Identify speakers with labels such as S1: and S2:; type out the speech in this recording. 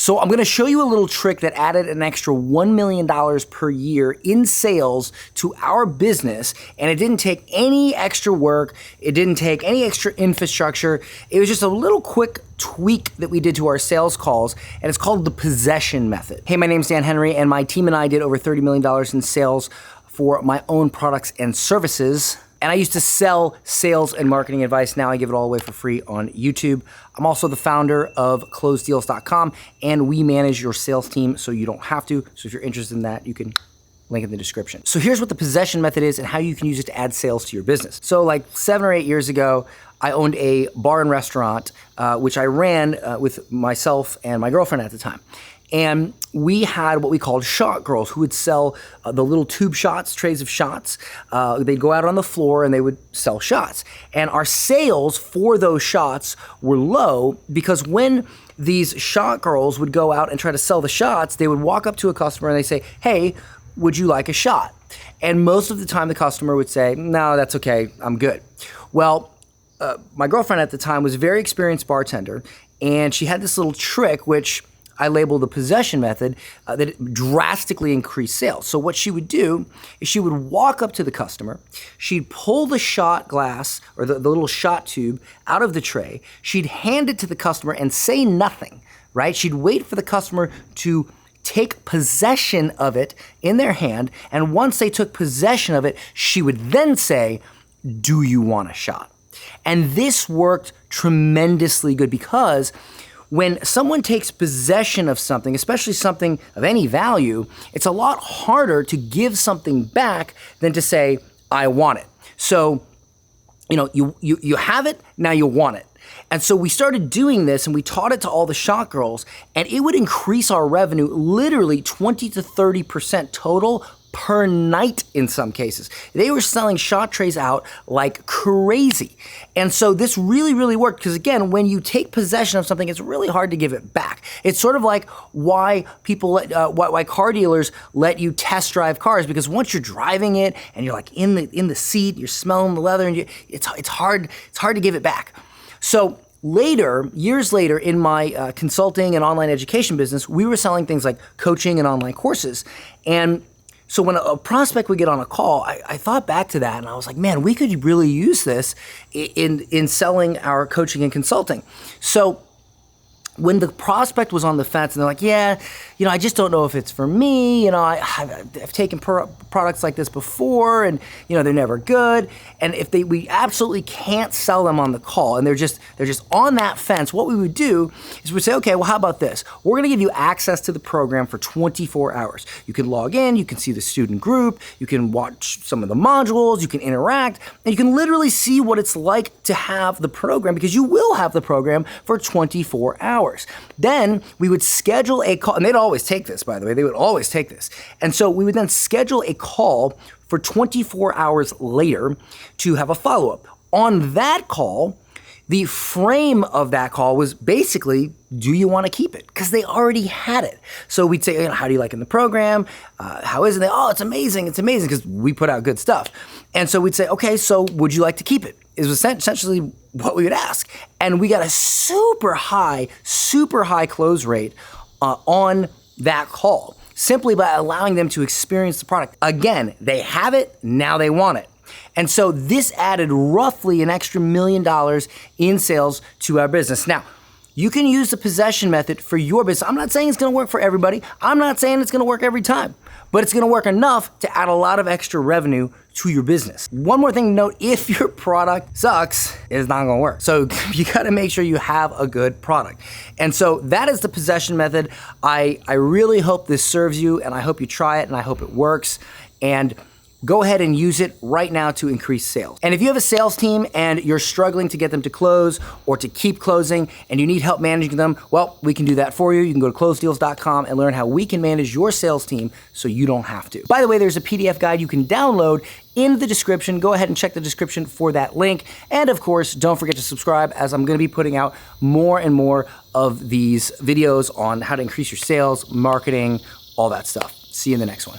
S1: So I'm gonna show you a little trick that added an extra $1 million per year in sales to our business, and it didn't take any extra work, it didn't take any extra infrastructure, it was just a little quick tweak that we did to our sales calls, and it's called the possession method. Hey, my name's Dan Henry, and my team and I did over $30 million in sales for my own products and services. And I used to sell sales and marketing advice. Now I give it all away for free on YouTube. I'm also the founder of 𝐶𝐚𝐧 and we manage your sales team so you don't have to. So if you're interested in that, you can link in the description. So here's what the possession method is and how you can use it to add sales to your business. So like 7 or 8 years ago, I owned a bar and restaurant, which I ran with myself and my girlfriend at the time. And we had what we called shot girls who would sell the little tube shots, trays of shots. They'd go out on the floor and they would sell shots. And our sales for those shots were low because when these shot girls would go out and try to sell the shots, they would walk up to a customer and they say, "Hey, would you like a shot?" And most of the time the customer would say, "No, that's okay, I'm good." Well, my girlfriend at the time was a very experienced bartender, and she had this little trick which I labeled the possession method that drastically increased sales. So what she would do is she would walk up to the customer, she'd pull the shot glass or the little shot tube out of the tray, she'd hand it to the customer and say nothing, right? She'd wait for the customer to take possession of it in their hand, and once they took possession of it, she would then say, "Do you want a shot?" And this worked tremendously good because when someone takes possession of something, especially something of any value, it's a lot harder to give something back than to say, "I want it." So, you have it, now you want it. And so we started doing this and we taught it to all the shot girls, and it would increase our revenue literally 20 to 30% total per night in some cases. They were selling shot trays out like crazy. And so this really, really worked because again, when you take possession of something, it's really hard to give it back. It's sort of like why why car dealers let you test drive cars, because once you're driving it and you're like in the seat, you're smelling the leather, and it's hard to give it back. So later, years later, in my consulting and online education business, we were selling things like coaching and online courses. And so when a prospect would get on a call, I thought back to that and I was like, man, we could really use this in selling our coaching and consulting. So when the prospect was on the fence and they're like, "Yeah, I just don't know if it's for me. I've taken products like this before, and they're never good." And if we absolutely can't sell them on the call, and they're just on that fence, what we would do is we'd say, "Okay, well, how about this? We're going to give you access to the program for 24 hours. You can log in, you can see the student group, you can watch some of the modules, you can interact, and you can literally see what it's like to have the program, because you will have the program for 24 hours." Then we would schedule a call, and they'd always take this, by the way, they would always take this. And so we would then schedule a call for 24 hours later to have a follow-up. On that call, the frame of that call was basically, do you want to keep it? Because they already had it. So we'd say, "How do you like in the program? How is it?" "Oh, it's amazing, because we put out good stuff." And so we'd say, "Okay, so would you like to keep it?" It was essentially what we would ask. And we got a super high close rate on that call, simply by allowing them to experience the product. Again, they have it, now they want it. And so this added roughly an extra $1 million in sales to our business. Now, you can use the possession method for your business. I'm not saying it's gonna work for everybody. I'm not saying it's gonna work every time, but it's gonna work enough to add a lot of extra revenue to your business. One more thing to note, if your product sucks, it's not gonna work. So you gotta make sure you have a good product. And so that is the possession method. I really hope this serves you, and I hope you try it, and I hope it works. And go ahead and use it right now to increase sales. And if you have a sales team and you're struggling to get them to close or to keep closing and you need help managing them, well, we can do that for you. You can go to 𝐶𝐚𝐧.com and learn how we can manage your sales team so you don't have to. By the way, there's a PDF guide you can download in the description. Go ahead and check the description for that link. And of course, don't forget to subscribe, as I'm gonna be putting out more and more of these videos on how to increase your sales, marketing, all that stuff. See you in the next one.